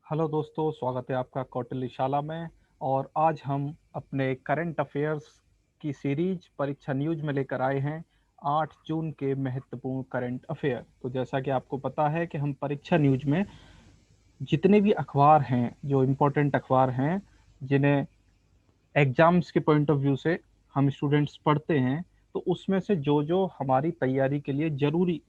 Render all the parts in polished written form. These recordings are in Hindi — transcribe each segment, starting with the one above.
हेलो दोस्तों, स्वागत है आपका कौटिल्यशाला में। और आज हम अपने करंट अफेयर्स की सीरीज परीक्षा न्यूज में लेकर आए हैं 8 जून के महत्वपूर्ण करंट अफेयर। तो जैसा कि आपको पता है कि हम परीक्षा न्यूज में जितने भी अखबार हैं, जो इम्पोर्टेंट अखबार हैं, जिन्हें एग्जाम्स के पॉइंट ऑफ व्यू से हम स्टूडेंट्स पढ़ते हैं, तो उसमें से जो जो हमारी तैयारी के लिए ज़रूरी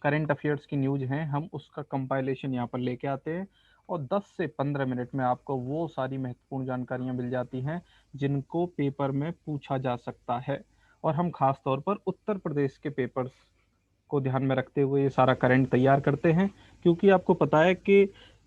करंट अफेयर्स की न्यूज हैं, हम उसका कंपाइलेशन यहाँ पर लेके आते हैं। और 10 से 15 मिनट में आपको वो सारी महत्वपूर्ण जानकारियाँ मिल जाती हैं जिनको पेपर में पूछा जा सकता है। और हम खास तौर पर उत्तर प्रदेश के पेपर्स को ध्यान में रखते हुए ये सारा करंट तैयार करते हैं, क्योंकि आपको पता है कि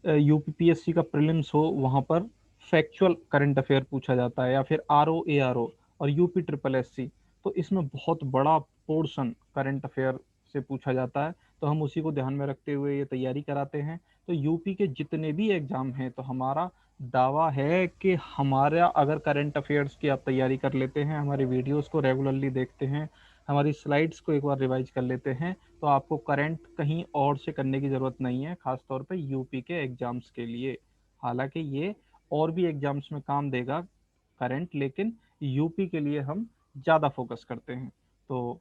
यूपीपीएससी का प्रीलिम्स हो, वहाँ पर फैक्चुअल करंट अफेयर पूछा जाता है, या फिर आरओ एआरओ और यूपी ट्रिपल एससी, तो इसमें बहुत बड़ा पोर्शन करंट अफेयर से पूछा जाता है। तो हम उसी को ध्यान में रखते हुए ये तैयारी कराते हैं। तो यूपी के जितने भी एग्जाम हैं, तो हमारा दावा है कि हमारा अगर करंट अफेयर्स की आप तैयारी कर लेते हैं, हमारे वीडियोस को रेगुलरली देखते हैं, हमारी स्लाइड्स को एक बार रिवाइज कर लेते हैं, तो आपको करंट कहीं और से करने की ज़रूरत नहीं है, खासतौर पे यूपी के एग्ज़ाम्स के लिए। हालांकि ये और भी एग्ज़ाम्स में काम देगा करंट, लेकिन यूपी के लिए हम ज़्यादा फोकस करते हैं। तो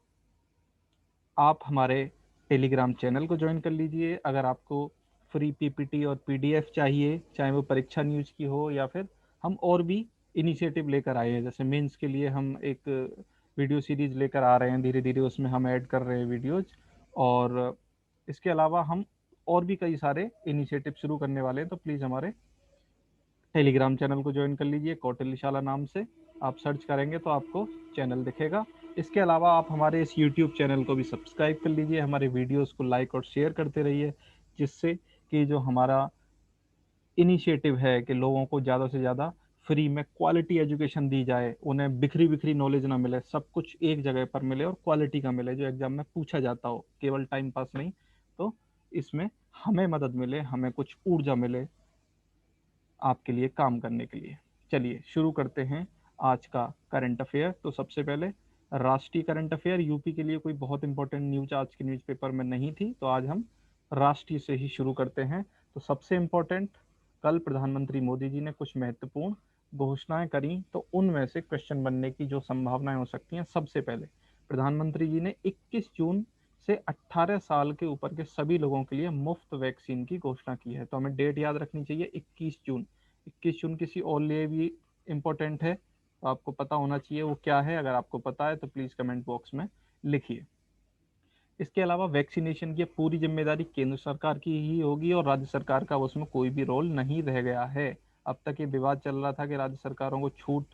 आप हमारे टेलीग्राम चैनल को ज्वाइन कर लीजिए। अगर आपको फ्री पीपीटी और पीडीएफ चाहिए, चाहे वो परीक्षा न्यूज की हो, या फिर हम और भी इनिशिएटिव लेकर आए हैं, जैसे मेंस के लिए हम एक वीडियो सीरीज लेकर आ रहे हैं, धीरे धीरे उसमें हम ऐड कर रहे हैं वीडियोज। और इसके अलावा हम और भी कई सारे इनिशिएटिव शुरू करने वाले हैं। तो प्लीज़ हमारे टेलीग्राम चैनल को ज्वाइन कर लीजिए। कौटिल्यशाला नाम से आप सर्च करेंगे तो आपको चैनल दिखेगा। इसके अलावा आप हमारे इस यूट्यूब चैनल को भी सब्सक्राइब कर लीजिए, हमारे वीडियोस को लाइक और शेयर करते रहिए, जिससे कि जो हमारा इनिशिएटिव है कि लोगों को ज़्यादा से ज़्यादा फ्री में क्वालिटी एजुकेशन दी जाए, उन्हें बिखरी बिखरी नॉलेज ना मिले, सब कुछ एक जगह पर मिले और क्वालिटी का मिले, जो एग्जाम में पूछा जाता हो, केवल टाइम पास नहीं। तो इसमें हमें मदद मिले, हमें कुछ ऊर्जा मिले आपके लिए काम करने के लिए। चलिए शुरू करते हैं आज का करंट अफेयर। तो सबसे पहले राष्ट्रीय करंट अफेयर, यूपी के लिए कोई बहुत इंपॉर्टेंट न्यूज आज के न्यूज़पेपर में नहीं थी, तो आज हम राष्ट्रीय से ही शुरू करते हैं। तो सबसे इम्पोर्टेंट, कल प्रधानमंत्री मोदी जी ने कुछ महत्वपूर्ण घोषणाएं करी, तो उनमें से क्वेश्चन बनने की जो संभावनाएं हो सकती हैं, सबसे पहले प्रधानमंत्री जी ने 21 जून से 18 साल के ऊपर के सभी लोगों के लिए मुफ्त वैक्सीन की घोषणा की है। तो हमें डेट याद रखनी चाहिए, 21 जून। 21 जून किसी और लिए भी इम्पोर्टेंट है, तो आपको पता होना चाहिए वो क्या है। अगर आपको पता है तो प्लीज़ कमेंट बॉक्स में लिखिए। इसके अलावा वैक्सीनेशन की पूरी जिम्मेदारी केंद्र सरकार की ही होगी, और राज्य सरकार का उसमें कोई भी रोल नहीं रह गया है। अब तक ये विवाद चल रहा था कि राज्य सरकारों को छूट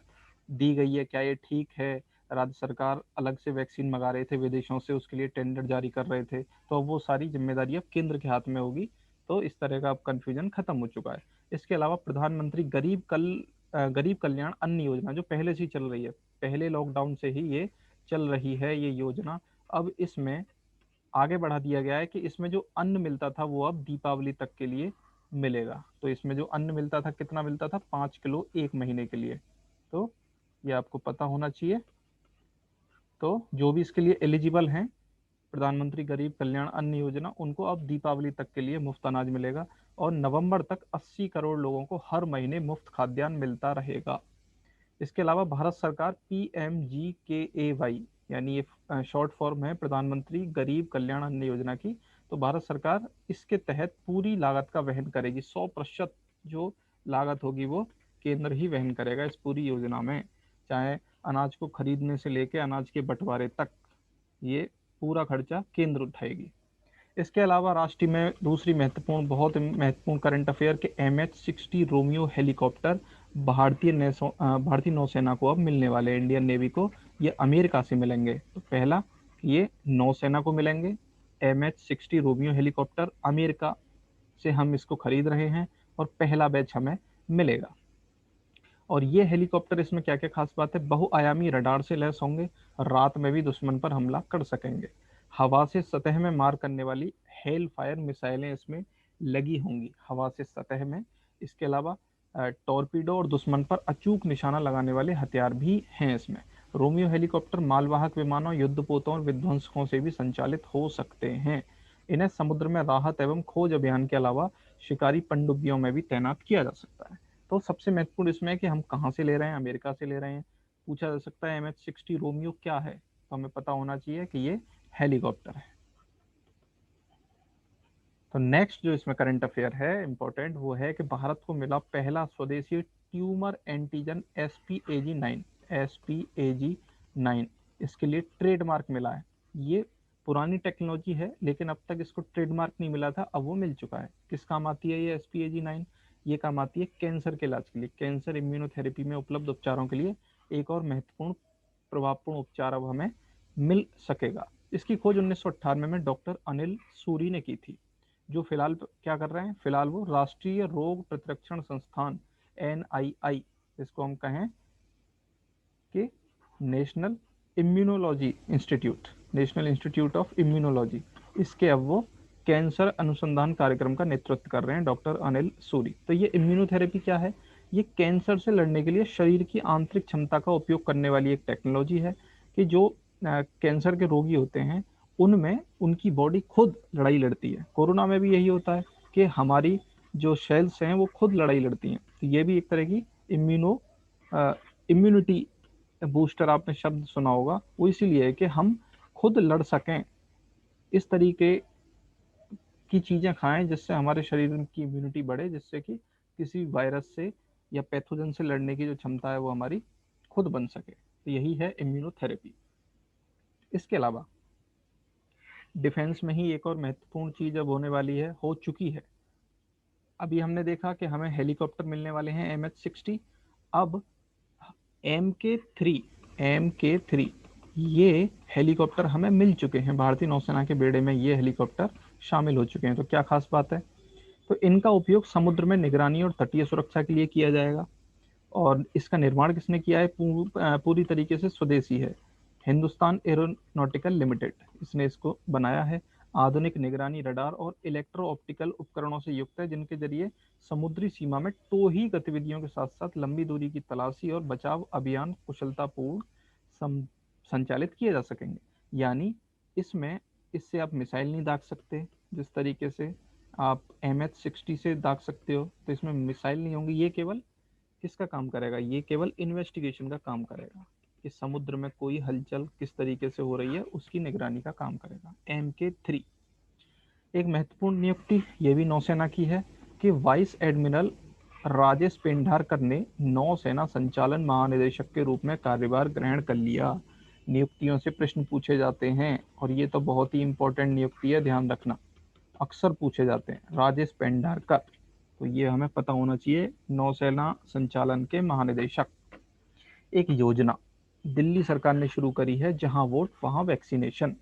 दी गई है, क्या ये ठीक है? राज्य सरकार अलग से वैक्सीन मंगा रहे थे विदेशों से, उसके लिए टेंडर जारी कर रहे थे, तो अब वो सारी जिम्मेदारी अब केंद्र के हाथ में होगी। तो इस तरह का अब कन्फ्यूजन खत्म हो चुका है। इसके अलावा प्रधानमंत्री गरीब कल्याण अन्न योजना, जो पहले से ही चल रही है, पहले लॉकडाउन से ही ये चल रही है ये योजना, अब इसमें आगे बढ़ा दिया गया है कि इसमें जो अन्न मिलता था वो अब दीपावली तक के लिए मिलेगा। तो इसमें जो अन्न मिलता था, कितना मिलता था? 5 किलो 1 महीने के लिए। तो ये आपको पता होना चाहिए। तो जो भी इसके लिए एलिजिबल हैं, प्रधानमंत्री गरीब कल्याण अन्न योजना, उनको अब दीपावली तक के लिए मुफ्त अनाज मिलेगा। और नवंबर तक 80 करोड़ लोगों को हर महीने मुफ्त खाद्यान्न मिलता रहेगा। इसके अलावा भारत सरकार PMGKAY, यानी ये शॉर्ट फॉर्म है प्रधानमंत्री गरीब कल्याण अन्न योजना की, तो भारत सरकार इसके तहत पूरी लागत का वहन करेगी। 100% जो लागत होगी वो केंद्र ही वहन करेगा इस पूरी योजना में, चाहे अनाज को खरीदने से लेकर अनाज के बंटवारे तक, ये पूरा खर्चा केंद्र उठाएगी। इसके अलावा राष्ट्रीय में दूसरी महत्वपूर्ण, बहुत महत्वपूर्ण करंट अफेयर के MH-60 रोमियो हेलीकॉप्टर भारतीय नौसेना को अब मिलने वाले, इंडियन नेवी को, ये अमेरिका से मिलेंगे। तो पहला, ये नौसेना को मिलेंगे MH-60 रोमियो हेलीकॉप्टर, अमेरिका से हम इसको खरीद रहे हैं और पहला बैच हमें मिलेगा। और ये हेलीकॉप्टर, इसमें क्या क्या खास बात है? बहुआयामी रडार से लैस होंगे, रात में भी दुश्मन पर हमला कर सकेंगे, हवा से सतह में मार करने वाली हेल फायर मिसाइलें इसमें लगी होंगी, हवा से सतह में। इसके अलावा टॉर्पीडो और दुश्मन पर अचूक निशाना लगाने वाले हथियार भी हैं इसमें। रोमियो हेलीकॉप्टर मालवाहक विमानों, युद्धपोतों और विध्वंसकों से भी संचालित हो सकते हैं। इन्हें समुद्र में राहत एवं खोज अभियान के अलावा शिकारी पनडुब्बियों में भी तैनात किया जा सकता है। तो सबसे महत्वपूर्ण इसमें है कि हम कहाँ से ले रहे हैं, अमेरिका से ले रहे हैं। पूछा जा सकता है MH-60 रोमियो क्या है, तो हमें पता होना चाहिए कि ये हेलीकॉप्टर है। तो नेक्स्ट जो इसमें करंट अफेयर है इंपॉर्टेंट, वो है कि भारत को मिला पहला स्वदेशी ट्यूमर एंटीजन SPAG9। SPAG9 इसके लिए ट्रेडमार्क मिला है। ये पुरानी टेक्नोलॉजी है लेकिन अब तक इसको ट्रेडमार्क नहीं मिला था, अब वो मिल चुका है। किस काम आती है ये SPAG9? ये काम आती है कैंसर के इलाज के लिए। कैंसर इम्यूनोथेरेपी में उपलब्ध उपचारों के लिए एक और महत्वपूर्ण प्रभावपूर्ण उपचार अब हमें मिल सकेगा। इसकी खोज 1998 में डॉक्टर अनिल सूरी ने की थी, जो फिलहाल क्या कर रहे हैं, फिलहाल वो राष्ट्रीय रोग प्रतिरक्षण संस्थान NII, इसको हम कहें कि national immunology institute, national institute of immunology, इसके अब वो कैंसर अनुसंधान कार्यक्रम का नेतृत्व कर रहे हैं डॉक्टर अनिल सूरी। तो ये इम्यूनोथेरेपी क्या है? ये कैंसर से लड़ने के लिए शरीर की आंतरिक क्षमता का उपयोग करने वाली एक टेक्नोलॉजी है कि जो कैंसर के रोगी होते हैं उनमें उनकी बॉडी खुद लड़ाई लड़ती है। कोरोना में भी यही होता है कि हमारी जो सेल्स हैं वो खुद लड़ाई लड़ती हैं। तो ये भी एक तरह की इम्यूनिटी बूस्टर, आपने शब्द सुना होगा, वो इसीलिए है कि हम खुद लड़ सकें। इस तरीके की चीज़ें खाएं जिससे हमारे शरीर की इम्यूनिटी बढ़े, जिससे कि किसी वायरस से या पैथोजन से लड़ने की जो क्षमता है वो हमारी खुद बन सके। तो यही है इम्यूनोथेरेपी। इसके अलावा डिफेंस में ही एक और महत्वपूर्ण चीज़ अब होने वाली है, हो चुकी है। अभी हमने देखा कि हमें हेलीकॉप्टर मिलने वाले हैं MH-60। अब MK3 ये हेलीकॉप्टर हमें मिल चुके हैं। भारतीय नौसेना के बेड़े में ये हेलीकॉप्टर शामिल हो चुके हैं। तो क्या खास बात है? तो इनका उपयोग समुद्र में निगरानी और तटीय सुरक्षा के लिए किया जाएगा। और इसका निर्माण किसने किया है? पूरी तरीके से स्वदेशी है। हिंदुस्तान एरोनॉटिकल लिमिटेड, इसने इसको बनाया है। आधुनिक निगरानी रडार और इलेक्ट्रो ऑप्टिकल उपकरणों से युक्त है, जिनके जरिए समुद्री सीमा में टोही गतिविधियों के साथ साथ लंबी दूरी की तलाशी और बचाव अभियान कुशलतापूर्ण संचालित किए जा सकेंगे। यानी इसमें इससे आप मिसाइल नहीं दाग सकते, जिस तरीके से आप MH-60 से दाग सकते हो, तो इसमें मिसाइल नहीं होंगी। ये केवल किसका काम करेगा? ये केवल इन्वेस्टिगेशन का काम करेगा कि समुद्र में कोई हलचल किस तरीके से हो रही है, उसकी निगरानी का काम करेगा। MK3 एक महत्वपूर्ण नियुक्ति ये भी नौसेना की है कि वाइस एडमिरल राजेश पेंढारकर ने नौसेना संचालन महानिदेशक के रूप में कार्यभार ग्रहण कर लिया। नियुक्तियों से प्रश्न पूछे जाते हैं और ये तो बहुत ही इंपॉर्टेंट नियुक्ति है, ध्यान रखना, अक्सर पूछे जाते हैं। राजेश पेंढारकर, तो ये हमें पता होना चाहिए। नौसेना संचालन के महानिदेशक। एक योजना दिल्ली सरकार ने शुरू करी है, जहां वोट वहां वैक्सीनेशन।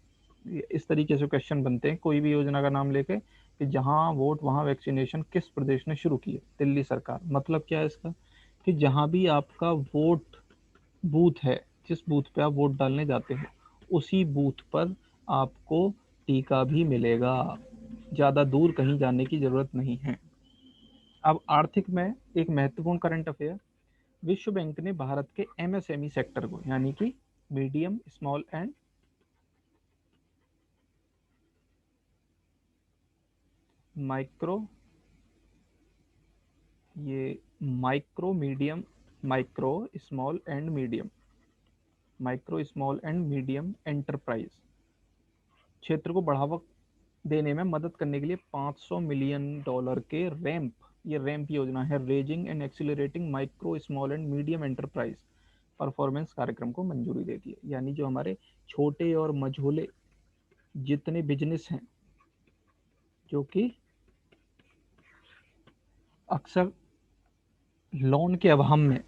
इस तरीके से क्वेश्चन बनते हैं कोई भी योजना का नाम लेके कि जहां वोट वहां वैक्सीनेशन किस प्रदेश ने शुरू की है? दिल्ली सरकार। मतलब क्या है इसका? कि जहां भी आपका वोट बूथ है, जिस बूथ पे आप वोट डालने जाते हो, उसी बूथ पर आपको टीका भी मिलेगा। ज़्यादा दूर कहीं जाने की ज़रूरत नहीं है। अब आर्थिक में एक महत्वपूर्ण करंट अफेयर, विश्व बैंक ने भारत के MSME सेक्टर को, यानी कि मीडियम स्मॉल एंड माइक्रो, ये micro medium, micro small and medium, micro small and medium enterprise क्षेत्र को बढ़ावा देने में मदद करने के लिए $500 मिलियन के रैंप, ये रैंप योजना है, raising and accelerating micro small and medium enterprise performance कार्यक्रम को मंजूरी दे दी है। यानी जो हमारे छोटे और मझोले जितने बिजनेस हैं जो कि अक्सर लोन के अभाव में,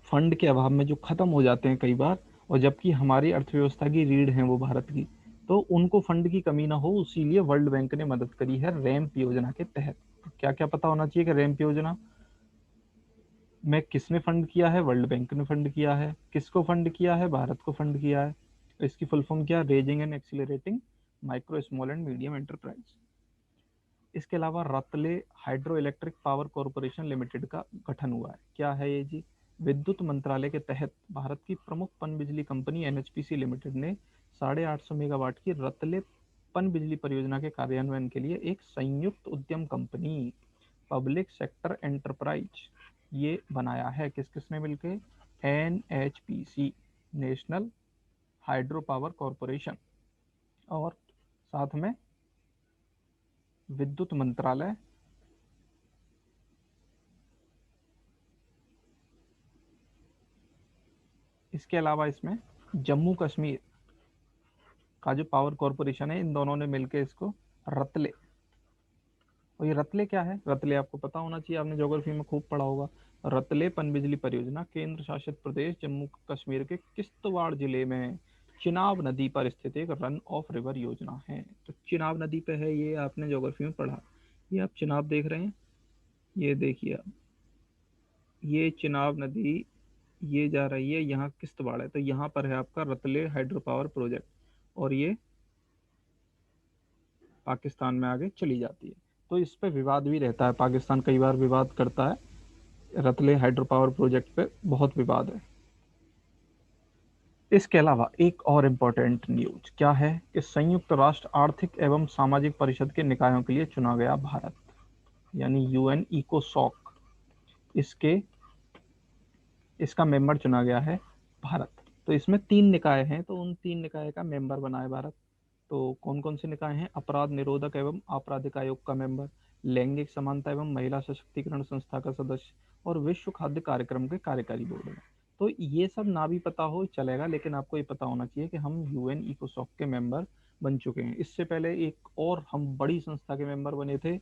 फंड के अभाव में जो ख़त्म हो जाते हैं कई बार, और जबकि हमारी अर्थव्यवस्था की रीढ़ है वो भारत की, तो उनको फंड की कमी ना हो, इसीलिए वर्ल्ड बैंक ने मदद करी है रैंप योजना के तहत। तो क्या क्या पता होना चाहिए कि रैंप योजना में किसने फंड किया है? वर्ल्ड बैंक ने फंड किया है। किसको फंड किया है? भारत को फंड किया है। इसकी फुल फॉर्म क्या? Raising and accelerating micro small and medium enterprise. इसके अलावा Ratle hydro electric power corporation limited का गठन हुआ है। क्या है ये जी? विद्युत मंत्रालय के तहत भारत की प्रमुख पनबिजली कंपनी NHPC लिमिटेड ने 850 मेगावाट की रतले पनबिजली परियोजना के कार्यान्वयन के लिए एक संयुक्त उद्यम कंपनी, पब्लिक सेक्टर एंटरप्राइज, ये बनाया है। किस किसने मिलके? NHPC, national hydro power corporation, और साथ में विद्युत मंत्रालय, इसके अलावा इसमें जम्मू कश्मीर का जो पावर कॉरपोरेशन है, इन दोनों ने मिलकर इसको रतले, और ये रतले क्या है? रतले आपको पता होना चाहिए, आपने ज्योग्राफी में खूब पढ़ा होगा। रतले पनबिजली परियोजना केंद्र शासित प्रदेश जम्मू कश्मीर के किश्तवाड़ जिले में चिनाब नदी पर स्थित एक रन ऑफ रिवर योजना है। तो चिनाब नदी पे है, ये आपने ज्योग्राफी में पढ़ा। ये आप चिनाब देख रहे हैं, ये देखिए आप, ये चिनाब नदी ये जा रही है, यहाँ किश्तवाड़ है, तो यहाँ पर है आपका रतले हाइड्रो पावर प्रोजेक्ट, और ये पाकिस्तान में आगे चली जाती है। तो इस पे विवाद भी रहता है, पाकिस्तान कई बार विवाद करता है, रतले हाइड्रो पावर प्रोजेक्ट पे बहुत विवाद है। इसके अलावा एक और इम्पोर्टेंट न्यूज क्या है कि संयुक्त राष्ट्र आर्थिक एवं सामाजिक परिषद के निकायों के लिए चुना गया भारत, यानी UN इकोसॉक, इसके इसका मेंबर चुना गया है भारत। तो इसमें 3 निकाय हैं, तो उन 3 निकाय का मेंबर बना है भारत। तो कौन कौन से निकाय हैं? अपराध निरोधक एवं आपराधिक आयोग का मेंबर, लैंगिक समानता एवं महिला सशक्तिकरण संस्था का सदस्य, और विश्व खाद्य कार्यक्रम के कार्यकारी बोर्ड में। तो ये सब ना भी पता हो चलेगा, लेकिन आपको ये पता होना चाहिए कि हम UN इकोसॉक के मेंबर बन चुके हैं। इससे पहले एक और हम बड़ी संस्था के मेंबर बने थे,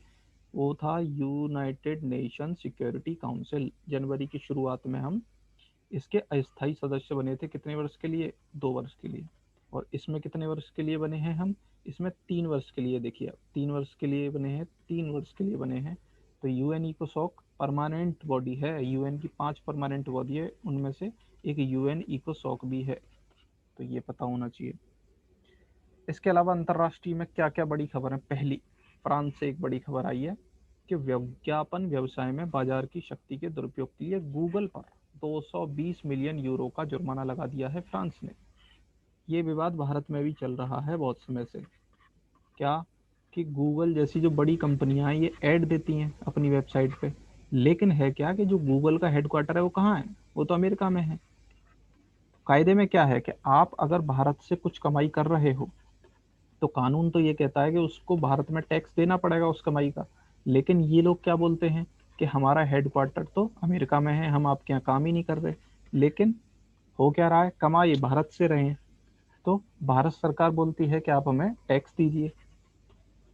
वो था यूनाइटेड नेशन सिक्योरिटी काउंसिल। जनवरी की शुरुआत में हम इसके अस्थायी सदस्य बने थे। कितने वर्ष के लिए? 2 वर्ष के लिए। और इसमें कितने वर्ष के लिए बने हैं हम? इसमें 3 वर्ष के लिए। देखिए आप, 3 वर्ष के लिए बने हैं, 3 वर्ष के लिए बने हैं। तो UN इकोसॉक परमानेंट बॉडी है, UN की 5 परमानेंट बॉडी है, उनमें से एक UN इकोसॉक भी है, तो ये पता होना चाहिए। इसके अलावा अंतर्राष्ट्रीय में क्या क्या बड़ी खबर है? पहली, फ्रांस से एक बड़ी खबर आई है कि विज्ञापन व्यवसाय में बाजार की शक्ति के दुरुपयोग के लिए गूगल पर 220 मिलियन यूरो का जुर्माना लगा दिया है फ्रांस ने। ये विवाद भारत में भी चल रहा है बहुत समय से। क्या? कि गूगल जैसी जो बड़ी कंपनियां हैं, ये ऐड देती हैं अपनी वेबसाइट पे, लेकिन है क्या कि जो गूगल का हेडक्वार्टर है वो कहाँ है? वो तो अमेरिका में है। कायदे में क्या है कि आप अगर भारत से कुछ कमाई कर रहे हो, तो कानून तो ये कहता है कि उसको भारत में टैक्स देना पड़ेगा उस कमाई का। लेकिन ये लोग क्या बोलते हैं कि हमारा हेडक्वार्टर तो अमेरिका में है, हम आपके यहाँ काम ही नहीं कर रहे। लेकिन हो क्या रहा है? कमाई भारत से रहे हैं, तो भारत सरकार बोलती है कि आप हमें टैक्स दीजिए।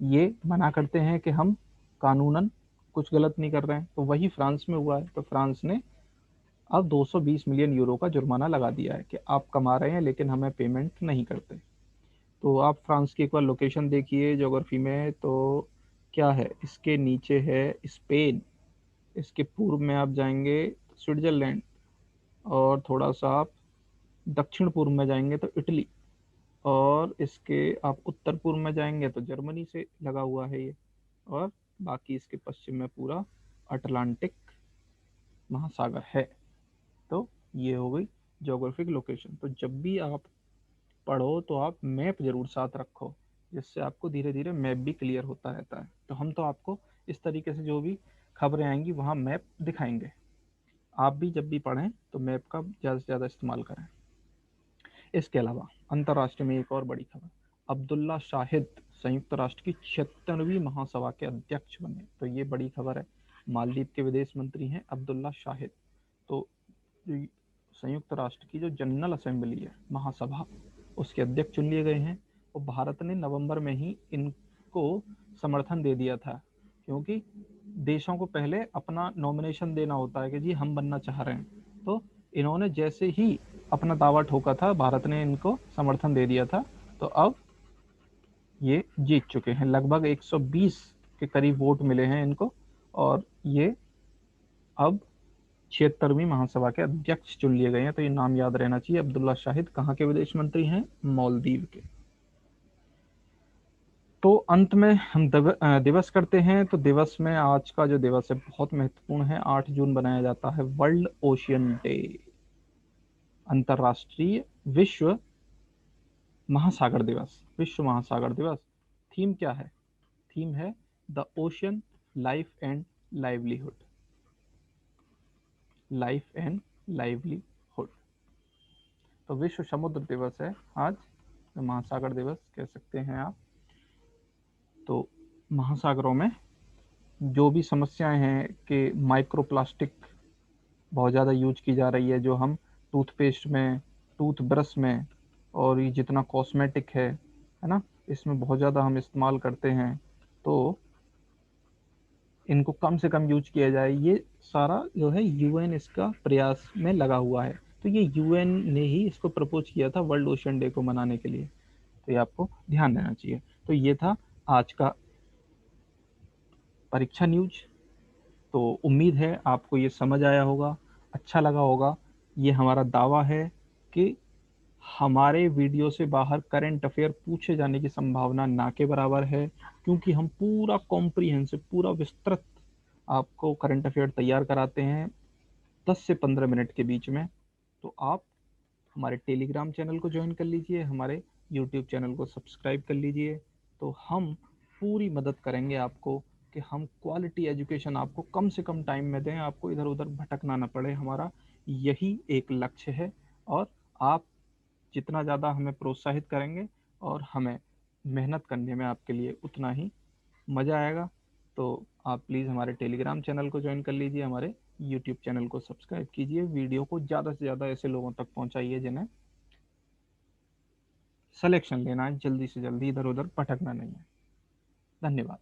ये मना करते हैं कि हम कानूनन कुछ गलत नहीं कर रहे हैं। तो वही फ्रांस में हुआ है। तो फ्रांस ने अब 220 मिलियन यूरो का जुर्माना लगा दिया है कि आप कमा रहे हैं लेकिन हमें पेमेंट नहीं करते। तो आप फ्रांस की एक बार लोकेशन देखिए ज्योग्राफी में, तो क्या है? इसके नीचे है स्पेन, इसके पूर्व में आप जाएंगे स्विट्जरलैंड, और थोड़ा सा आप दक्षिण पूर्व में जाएंगे तो इटली, और इसके आप उत्तर पूर्व में जाएंगे तो जर्मनी से लगा हुआ है ये, और बाकी इसके पश्चिम में पूरा अटलांटिक महासागर है। तो ये हो गई ज्योग्राफिक लोकेशन। तो जब भी आप पढ़ो तो आप मैप जरूर साथ रखो, जिससे आपको धीरे धीरे मैप भी क्लियर होता रहता है। तो हम तो आपको इस तरीके से जो भी खबरें आएंगी वहाँ मैप दिखाएंगे। आप भी जब भी पढ़ें तो मैप का ज़्यादा से ज़्यादा इस्तेमाल करें। इसके अलावा अंतर्राष्ट्रीय में एक और बड़ी खबर, अब्दुल्ला शाहिद संयुक्त राष्ट्र की 76वीं महासभा के अध्यक्ष बने। तो ये बड़ी खबर है। मालदीव के विदेश मंत्री हैं अब्दुल्ला शाहिद। तो संयुक्त राष्ट्र की जो जनरल असेंबली है, महासभा, उसके अध्यक्ष चुन लिए गए हैं। और भारत ने नवंबर में ही इनको समर्थन दे दिया था, क्योंकि देशों को पहले अपना नॉमिनेशन देना होता है कि जी हम बनना चाह रहे हैं। तो इन्होंने जैसे ही अपना दावा ठोका था, भारत ने इनको समर्थन दे दिया था। तो अब ये जीत चुके हैं, लगभग 120 के करीब वोट मिले हैं इनको, और ये अब 76वीं महासभा के अध्यक्ष चुन लिए गए हैं। तो ये नाम याद रहना चाहिए। अब्दुल्ला शाहिद कहाँ के विदेश मंत्री हैं? मालदीव के। तो अंत में हम दिवस करते हैं। तो दिवस में आज का जो दिवस है बहुत महत्वपूर्ण है। 8 जून बनाया जाता है वर्ल्ड ओशियन डे, अंतर्राष्ट्रीय विश्व महासागर दिवस। विश्व महासागर दिवस थीम क्या है? थीम है the ocean, life and livelihood. Life and livelihood. तो विश्व समुद्र दिवस है आज, महासागर दिवस कह सकते हैं आप। तो महासागरों में जो भी समस्याएं हैं कि माइक्रोप्लास्टिक बहुत ज़्यादा यूज की जा रही है, जो हम टूथपेस्ट में, टूथब्रश में, और ये जितना कॉस्मेटिक है ना, इसमें बहुत ज़्यादा हम इस्तेमाल करते हैं। तो इनको कम से कम यूज किया जाए, ये सारा जो है यूएन इसका प्रयास में लगा हुआ है। तो ये यूएन ने ही इसको प्रपोज किया था वर्ल्ड ओशन डे को मनाने के लिए। तो ये आपको ध्यान देना चाहिए। तो ये था आज का परीक्षा न्यूज। तो उम्मीद है आपको ये समझ आया होगा, अच्छा लगा होगा। ये हमारा दावा है कि हमारे वीडियो से बाहर करंट अफेयर पूछे जाने की संभावना ना के बराबर है, क्योंकि हम पूरा कॉम्प्रिहेंसिव, पूरा विस्तृत आपको करंट अफेयर तैयार कराते हैं 10 से 15 मिनट के बीच में। तो आप हमारे टेलीग्राम चैनल को ज्वाइन कर लीजिए, हमारे यूट्यूब चैनल को सब्सक्राइब कर लीजिए। तो हम पूरी मदद करेंगे आपको कि हम क्वालिटी एजुकेशन आपको कम से कम टाइम में दें, आपको इधर उधर भटकना ना पड़े। हमारा यही एक लक्ष्य है। और आप जितना ज़्यादा हमें प्रोत्साहित करेंगे और हमें मेहनत करने में आपके लिए उतना ही मज़ा आएगा। तो आप प्लीज़ हमारे टेलीग्राम चैनल को ज्वाइन कर लीजिए, हमारे यूट्यूब चैनल को सब्सक्राइब कीजिए, वीडियो को ज़्यादा से ज़्यादा ऐसे लोगों तक पहुंचाइए जिन्हें सिलेक्शन लेना है, जल्दी से जल्दी, इधर उधर भटकना नहीं है। धन्यवाद।